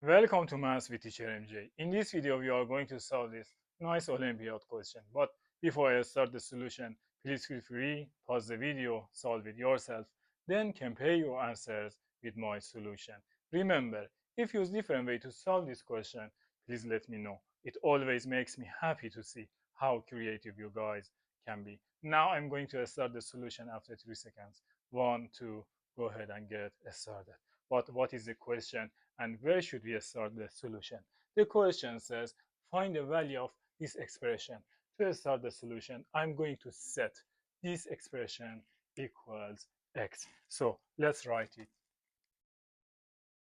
Welcome to Math with Teacher MJ. In this video, we are going to solve this nice Olympiad question. But before I start the solution, please feel free, pause the video, solve it yourself, then compare your answers with my solution. Remember, if you use different way to solve this question, please let me know. It always makes me happy to see how creative you guys can be. Now I'm going to start the solution after 3 seconds. 1, 2, go ahead and get started. But what is the question? And where should we start the solution? The question says, find the value of this expression. To start the solution, I'm going to set this expression equals x. So let's write it.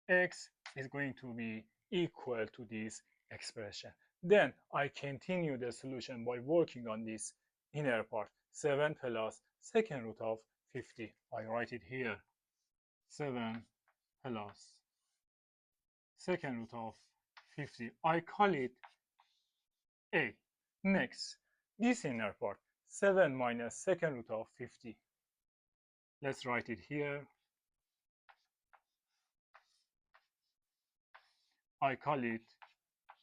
X is going to be equal to this expression. Then I continue the solution by working on this inner part. 7 plus second root of 50. I write it here. 7 plus second root of 50. I call it a. Next, this inner part, 7 minus second root of 50. Let's write it here. I call it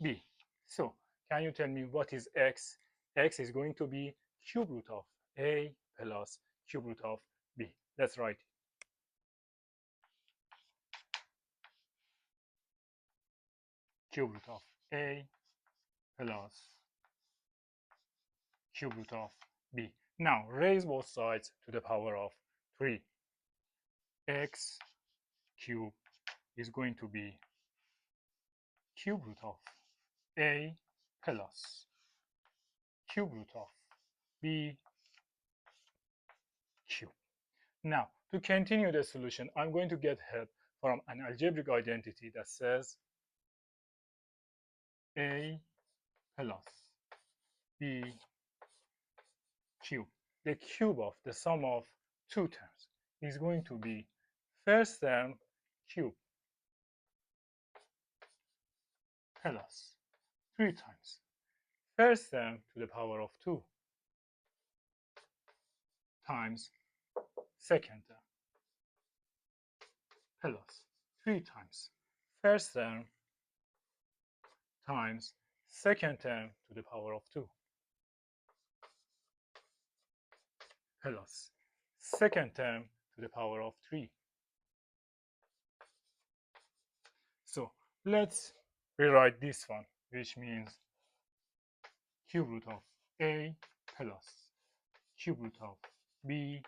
b. So, can you tell me what is x? X is going to be cube root of a plus cube root of b. Let's write it. Cube root of a plus cube root of b. Now raise both sides to the power of 3. X cube is going to be cube root of a plus cube root of b cube. Now, to continue the solution, I'm going to get help from an algebraic identity that says a plus b cube. The cube of the sum of two terms is going to be first term cube plus 3 times first term to the power of 2 times second term plus 3 times first term times second term to the power of 2 plus second term to the power of 3. So let's rewrite this one, which means cube root of a plus cube root of b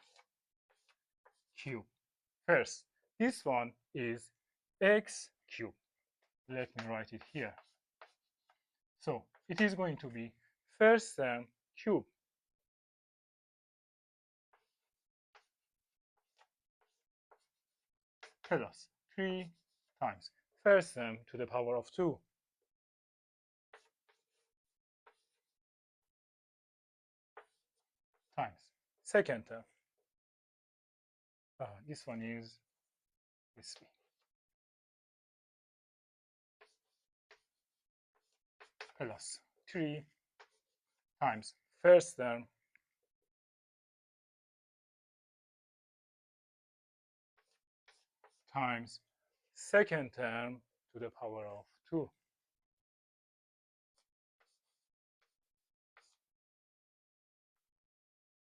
cube. First, this one is x cube. Let me write it here. So it is going to be first term cube plus 3 times first term to the power of 2 times second term. This one is this way. Plus 3 times first term times second term to the power of 2.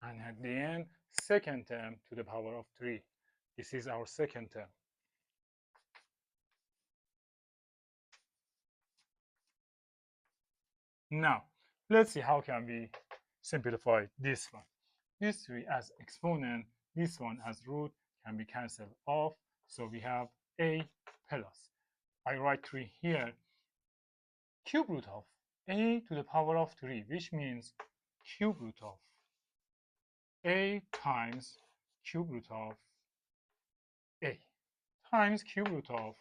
And at the end, second term to the power of 3. This is our second term. Now, let's see how can we simplify this one. This 3 as exponent, this one as root can be cancelled off. So we have a plus. I write 3 here. Cube root of a to the power of 3, which means cube root of a times cube root of a times cube root of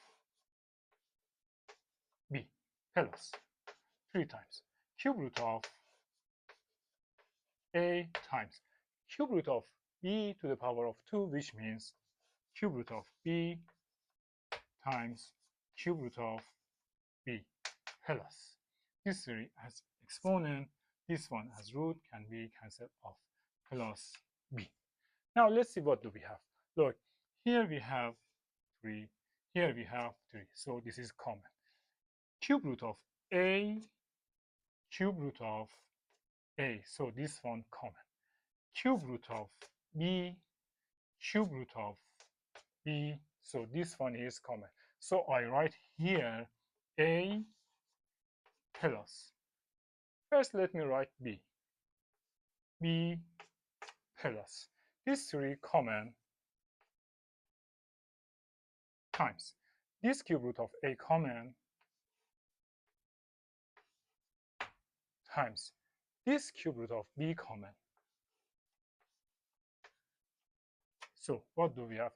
b plus 3 times cube root of a times cube root of b to the power of 2, which means cube root of b times cube root of b plus. This 3 as exponent, this one as root can be cancelled off, plus b. Now let's see what do we have. Look, here we have 3, here we have 3, so this is common. cube root of a, cube root of a, so this one common. Cube root of b, cube root of b, so this one is common. So I write here a plus. First, let me write b. b plus. These three common times this cube root of a common times this cube root of b common. So what do we have?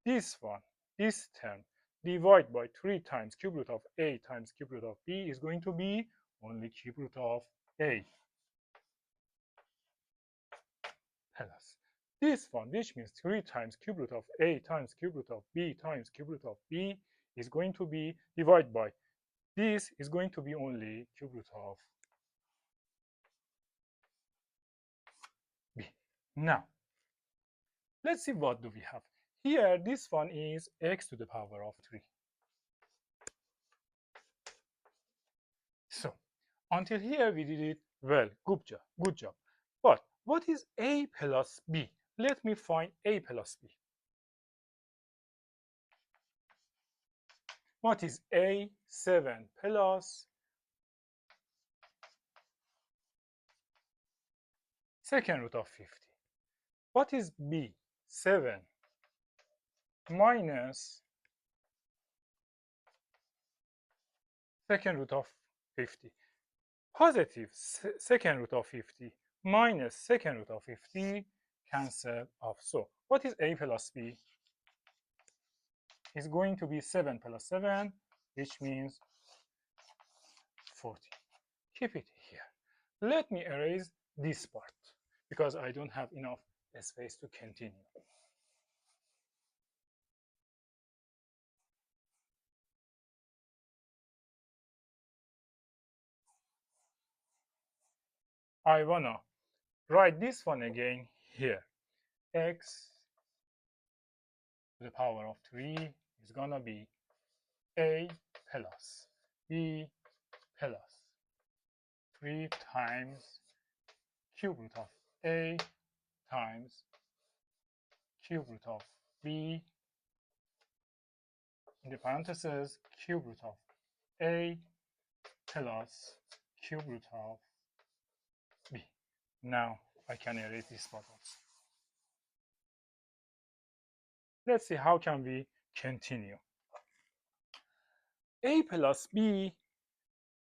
This one, this term, divide by 3 times cube root of a times cube root of b is going to be only cube root of a plus this one, which means 3 times cube root of a times cube root of b times cube root of b is going to be divided by this is going to be only cube root of b. Now, let's see what do we have. Here, this one is x to the power of 3. So, until here we did it well. Good job. Good job. But what is a plus b? Let me find a plus b. What is a? 7 plus second root of 50. What is b? 7 minus second root of 50. Positive second root of 50 minus second root of 50 cancel off. So what is a plus b? Is going to be 7 plus 7, which means 40. Keep it here. Let me erase this part because I don't have enough space to continue. I wanna write this one again here. X to the power of 3 is gonna be a plus b plus 3 times cube root of a times cube root of b in the parentheses cube root of a plus cube root of b. Now I can erase this part also. Let's see how can we continue. A plus b,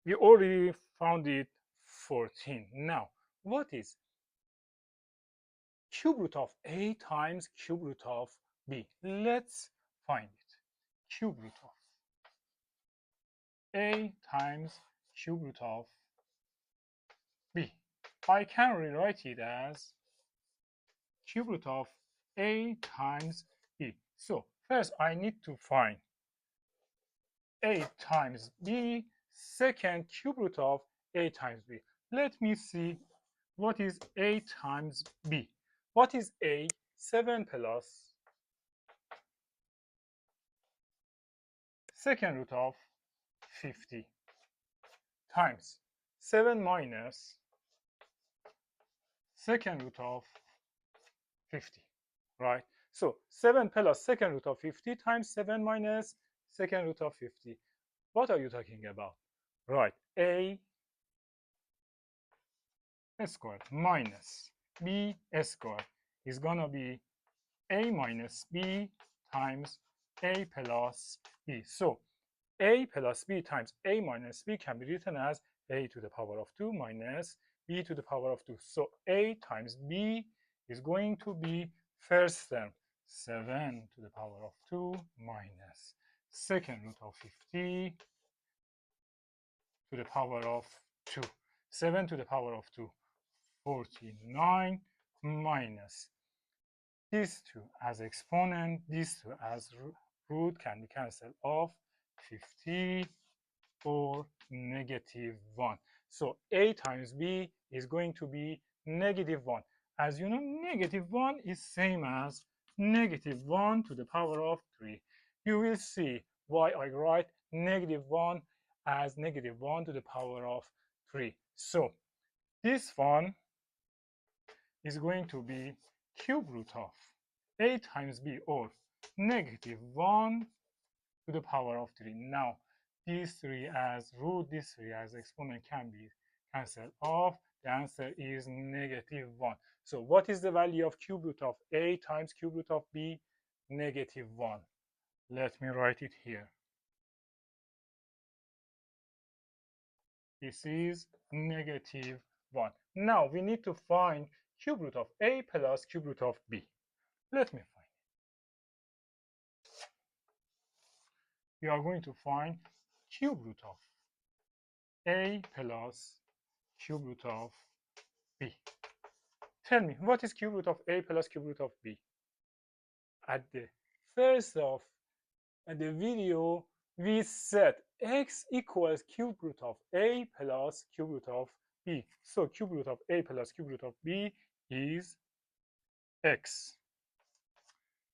we already found it 14. Now, what is cube root of a times cube root of b? Let's find it. Cube root of a times cube root of b. I can rewrite it as cube root of a times b. So first I need to find a times b, second cube root of a times b. Let me see what is a times b. What is a? 7 plus second root of 50 times 7 minus second root of 50, right? So 7 plus second root of 50 times 7 minus second root of 50. What are you talking about? Right, a squared minus b squared is gonna be a minus b times a plus b. So a plus b times a minus b can be written as a to the power of 2 minus b to the power of 2. So a times b is going to be first term 7 to the power of 2 minus second root of 50 to the power of 2. 7 to the power of 2, 49 minus these two as exponent, these two as root can be cancelled off, 50 or negative 1. So a times b is going to be negative 1. As you know, negative 1 is same as negative 1 to the power of 3. You will see why I write negative 1 as -1 to the power of 3. So this one is going to be cube root of a times b, or -1 to the power of 3. Now, these 3 as root, these 3 as exponent can be cancelled off. The answer is -1. So what is the value of cube root of a times cube root of b? -1. Let me write it here. This is -1. Now we need to find cube root of a plus cube root of b. Let me find it. We are going to find cube root of a plus cube root of b. Tell me, what is cube root of a plus cube root of b? At the first of the video, we said x equals cube root of a plus cube root of b. So cube root of a plus cube root of b is x.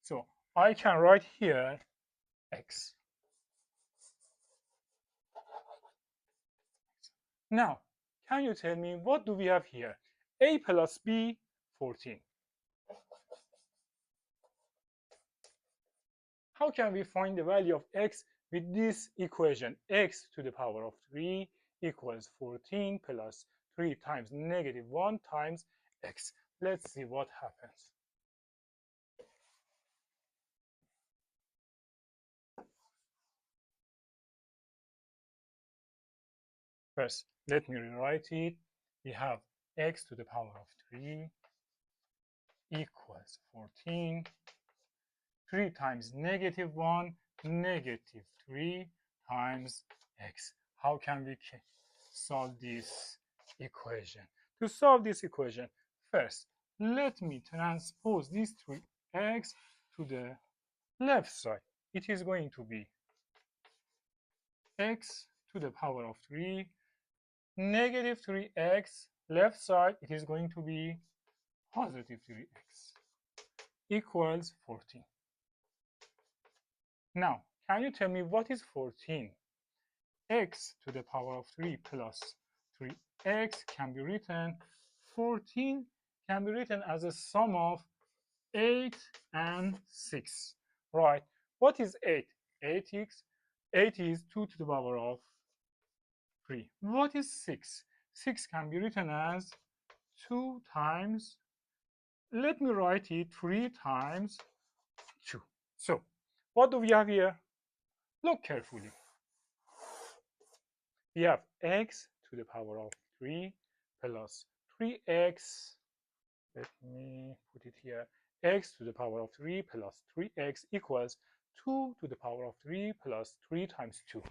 So I can write here x. Now, can you tell me what do we have here? A plus b, 14. How can we find the value of x with this equation? X to the power of 3 equals 14 plus 3 times -1 times x. Let's see what happens. First, let me rewrite it. We have x to the power of 3 equals 14. 3 times -1, -3 times x. How can we solve this equation? To solve this equation, first, let me transpose this 3x to the left side. It is going to be x to the power of 3, -3x, left side, it is going to be +3x, equals 14. Now, can you tell me what is 14? X to the power of 3 plus 3x can be written, 14 can be written as a sum of 8 and 6. Right? What is 8? 8 is 2 to the power of 3. What is 6? 6 can be written as 2 times, let me write it 3 times 2. So, what do we have here? Look carefully. We have x to the power of 3 plus 3x. Let me put it here. X to the power of 3 plus 3x equals 2 to the power of 3 plus 3 times 2.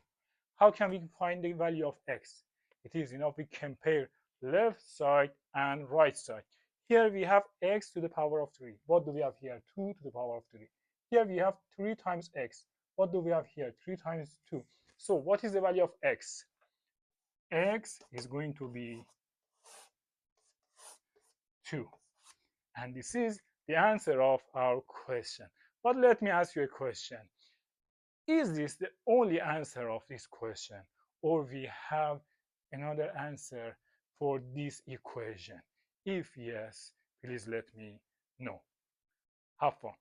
How can we find the value of x? It is enough we compare left side and right side. Here we have x to the power of 3. What do we have here? 2 to the power of 3. Here we have 3 times x. What do we have here? 3 times 2. So what is the value of x? X is going to be 2. And this is the answer of our question. But let me ask you a question. Is this the only answer of this question, or we have another answer for this equation? If yes, please let me know. Have fun.